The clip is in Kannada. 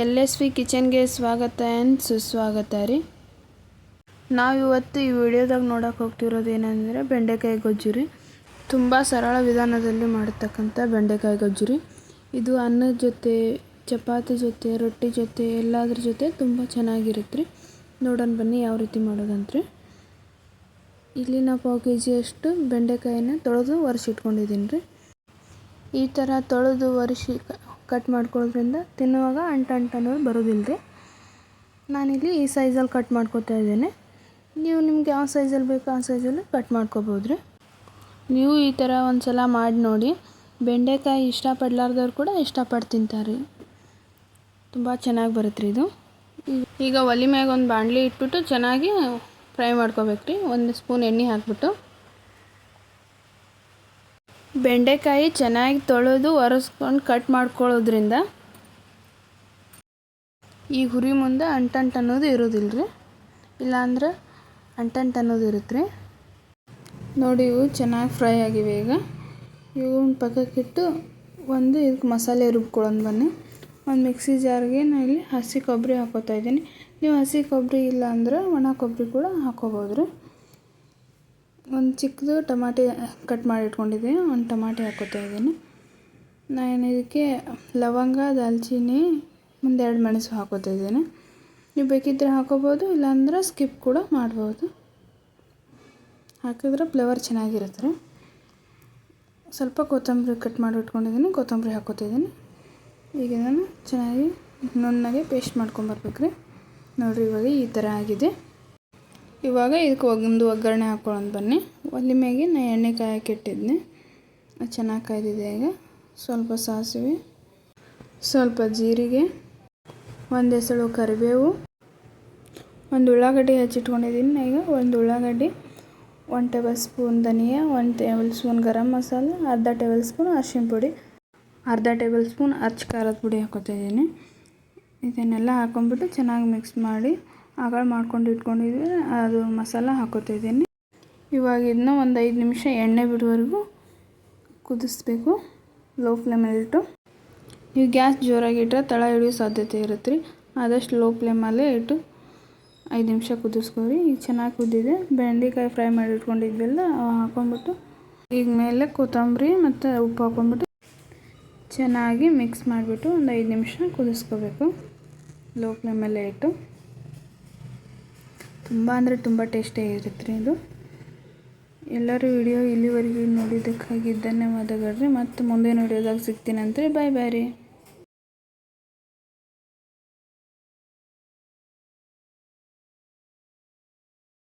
LSV ಕಿಚನ್ಗೆ ಸ್ವಾಗತ ಆ್ಯಂಡ್ ಸುಸ್ವಾಗತ ರೀ. ನಾವಿವತ್ತು ಈ ವಿಡಿಯೋದಾಗ ನೋಡೋಕೆ ಹೋಗ್ತಿರೋದು ಏನಂದರೆ ಬೆಂಡೆಕಾಯಿ ಗೊಜ್ಜು ರೀ. ತುಂಬ ಸರಳ ವಿಧಾನದಲ್ಲಿ ಮಾಡತಕ್ಕಂಥ ಬೆಂಡೆಕಾಯಿ ಗೊಜ್ಜು ರೀ. ಇದು ಅನ್ನದ ಜೊತೆ, ಚಪಾತಿ ಜೊತೆ, ರೊಟ್ಟಿ ಜೊತೆ ಎಲ್ಲದ್ರ ಜೊತೆ ತುಂಬ ಚೆನ್ನಾಗಿರುತ್ತೆ ರೀ. ನೋಡೋಣ ಬನ್ನಿ ಯಾವ ರೀತಿ ಮಾಡೋದಂತ್ರಿ. ಇಲ್ಲಿ ನಾವು ಪಾವು ಕೆಜಿಯಷ್ಟು ಬೆಂಡೆಕಾಯಿನ ತೊಳೆದು ಒರೆಸಿಟ್ಕೊಂಡಿದ್ದೀನಿ ರೀ. ಈ ಥರ ತೊಳೆದು ಒರೆಸಿ ಕಟ್ ಮಾಡ್ಕೊಳ್ಳೋದ್ರಿಂದ ತಿನ್ನುವಾಗ ಅಂಟು ಅನ್ನೋದು ಬರೋದಿಲ್ಲ ರೀ. ನಾನಿಲ್ಲಿ ಈ ಸೈಜಲ್ಲಿ ಕಟ್ ಮಾಡ್ಕೊತಾ ಇದ್ದೇನೆ. ನೀವು ನಿಮ್ಗೆ ಯಾವ ಸೈಜಲ್ಲಿ ಬೇಕೋ ಆ ಸೈಜಲ್ಲಿ ಕಟ್ ಮಾಡ್ಕೋಬೋದು ರೀ. ನೀವು ಈ ಥರ ಒಂದು ಸಲ ಮಾಡಿ ನೋಡಿ. ಬೆಂಡೆಕಾಯಿ ಇಷ್ಟಪಡ್ಲಾರ್ದವ್ರು ಕೂಡ ಇಷ್ಟಪಟ್ಟು ತಿಂತಾರೆ. ತುಂಬ ಚೆನ್ನಾಗಿ ಬರುತ್ತೆ ರೀ ಇದು. ಈಗ ಒಲೆ ಮ್ಯಾಗ ಒಂದು ಬಾಣಲಿ ಇಟ್ಬಿಟ್ಟು ಚೆನ್ನಾಗಿ ಫ್ರೈ ಮಾಡ್ಕೋಬೇಕು ರೀ. 1 ಸ್ಪೂನ್ ಎಣ್ಣೆ ಹಾಕ್ಬಿಟ್ಟು ಬೆಂಡೆಕಾಯಿ ಚೆನ್ನಾಗಿ ತೊಳೆದು ಒರೆಸ್ಕೊಂಡು ಕಟ್ ಮಾಡ್ಕೊಳ್ಳೋದ್ರಿಂದ ಈ ಹುರಿ ಮುಂದೆ ಅಂಟು ಅನ್ನೋದು ಇರೋದಿಲ್ಲ ರೀ. ಇಲ್ಲಾಂದ್ರೆ ಅಂಟು ಅನ್ನೋದು ಇರುತ್ತೆ ರೀ. ನೋಡಿ ಇವು ಚೆನ್ನಾಗಿ ಫ್ರೈ ಆಗಿವೆ. ಈಗ ಇವನ್ನ ಪಕ್ಕಕ್ಕಿಟ್ಟು ಇದಕ್ಕೆ ಮಸಾಲೆ ರುಬ್ಕೊಳ್ಳೋಣ ಬನ್ನಿ. ಒಂದು ಮಿಕ್ಸಿ ಜಾರ್ಗೆ ನಾನು ಇಲ್ಲಿ ಹಸಿ ಕೊಬ್ಬರಿ ಹಾಕೋತಾ ಇದ್ದೀನಿ. ನೀವು ಹಸಿ ಕೊಬ್ಬರಿ ಇಲ್ಲ ಅಂದ್ರೆ ಒಣ ಕೊಬ್ಬರಿ ಕೂಡ ಹಾಕೋಬೋದು ರೀ. ಒಂದು ಚಿಕ್ಕದು ಟಮಾಟೆ ಕಟ್ ಮಾಡಿ ಇಟ್ಕೊಂಡಿದ್ದೀನಿ. ಒಂದು ಟಮಾಟೆ ಹಾಕೋತಾ ಇದ್ದೀನಿ. ನಾನು ಇದಕ್ಕೆ ಲವಂಗ, ದಾಲ್ಚಿನ್ನಿ, 2 ಮೆಣಸು ಹಾಕೋತಾ ಇದ್ದೀನಿ. ನೀವು ಬೇಕಿದ್ದರೆ ಹಾಕೋಬೋದು, ಇಲ್ಲಾಂದ್ರೆ ಸ್ಕಿಪ್ ಕೂಡ ಮಾಡ್ಬೋದು. ಹಾಕಿದ್ರೆ ಫ್ಲೇವರ್ ಚೆನ್ನಾಗಿರುತ್ತೆ ರೀ. ಸ್ವಲ್ಪ ಕೊತ್ತಂಬರಿ ಕಟ್ ಮಾಡಿ ಇಟ್ಕೊಂಡಿದ್ದೀನಿ. ಕೊತ್ತಂಬರಿ ಹಾಕೋತಾ ಇದ್ದೀನಿ. ಈಗ ನಾನು ಚೆನ್ನಾಗಿ ನುಣ್ಣಗೆ ಪೇಸ್ಟ್ ಮಾಡ್ಕೊಂಬರ್ಬೇಕು ರೀ. ನೋಡಿರಿ ಇವಾಗ ಈ ಥರ ಆಗಿದೆ. ಇವಾಗ ಇದಕ್ಕೆ ಒಂದು ಒಗ್ಗರಣೆ ಹಾಕ್ಕೊಳ್ಳೋಣ ಬನ್ನಿ. ಒಲೆ ಮ್ಯಾಗೆ ನಾನು ಎಣ್ಣೆ ಕಾಯಕ್ಕೆ ಇಟ್ಟಿದ್ದೆ. ಅದು ಚೆನ್ನಾಗಿ ಕಾಯ್ದಿದೆ. ಈಗ ಸ್ವಲ್ಪ ಸಾಸಿವೆ, ಸ್ವಲ್ಪ ಜೀರಿಗೆ, 1 ಎಸಳು ಕರಿಬೇವು, 1 ಉಳ್ಳಾಗಡ್ಡಿ ಹೆಚ್ಚಿಟ್ಕೊಂಡಿದ್ದೀನಿ. ಈಗ 1 ಉಳ್ಳಾಗಡ್ಡಿ, 1 ಟೇಬಲ್ ಸ್ಪೂನ್ ಧನಿಯಾ, 1 ಟೇಬಲ್ ಸ್ಪೂನ್ ಗರಂ ಮಸಾಲ, ಅರ್ಧ ಟೇಬಲ್ ಸ್ಪೂನ್ ಅರಿಶಿನ ಪುಡಿ, ಅರ್ಧ ಟೇಬಲ್ ಸ್ಪೂನ್ ಖಾರದ ಪುಡಿ ಹಾಕೋತಾ ಇದ್ದೀನಿ. ಇದನ್ನೆಲ್ಲ ಹಾಕೊಂಡ್ಬಿಟ್ಟು ಚೆನ್ನಾಗಿ ಮಿಕ್ಸ್ ಮಾಡಿ ಆಗಳು ಮಾಡ್ಕೊಂಡು ಇಟ್ಕೊಂಡಿದ್ವಿ ಅದು ಮಸಾಲ ಹಾಕೋತಾ ಇದ್ದೀನಿ. ಇವಾಗ ಇದನ್ನ ಒಂದು 5 ನಿಮಿಷ ಎಣ್ಣೆ ಬಿಡುವವರೆಗೂ ಕುದಿಸ್ಬೇಕು, ಲೋ ಫ್ಲೇಮಲ್ಲಿಟ್ಟು. ನೀವು ಗ್ಯಾಸ್ ಜೋರಾಗಿ ಇಟ್ಟರೆ ತಳ ಹಿಡಿಯೋ ಸಾಧ್ಯತೆ ಇರುತ್ತೆ ರೀ. ಆದಷ್ಟು ಲೋ ಫ್ಲೇಮಲ್ಲೇ ಇಟ್ಟು 5 ನಿಮಿಷ ಕುದಿಸ್ಕೊರಿ. ಈಗ ಚೆನ್ನಾಗಿ ಕುದ್ದಿದೆ. ಬೆಂಡೆಕಾಯಿ ಫ್ರೈ ಮಾಡಿ ಇಟ್ಕೊಂಡಿದ್ವೆಲ್ಲ ಹಾಕೊಂಡ್ಬಿಟ್ಟು ಈಗ ಮೇಲೆ ಕೊತ್ತಂಬರಿ ಮತ್ತು ಉಪ್ಪು ಹಾಕೊಂಡ್ಬಿಟ್ಟು ಚೆನ್ನಾಗಿ ಮಿಕ್ಸ್ ಮಾಡಿಬಿಟ್ಟು ಒಂದು 5 ನಿಮಿಷ ಕುದಿಸ್ಕೋಬೇಕು, ಲೋ ಫ್ಲೇಮಲ್ಲೇ ಇಟ್ಟು. ತುಂಬ ಅಂದರೆ ತುಂಬ ಟೇಸ್ಟಿಯಾಗಿರುತ್ತೆ ರೀ ಇದು. ಎಲ್ಲರೂ ವಿಡಿಯೋ ಇಲ್ಲಿವರೆಗೆ ನೋಡಿದ್ದಕ್ಕಾಗಿ ಧನ್ಯವಾದಗಳು ರೀ. ಮತ್ತು ಮುಂದಿನ ವಿಡಿಯೋದಾಗ ಸಿಗ್ತೀನಂತೆ. ಬಾಯ್ ಬಾಯ್ ರೀ.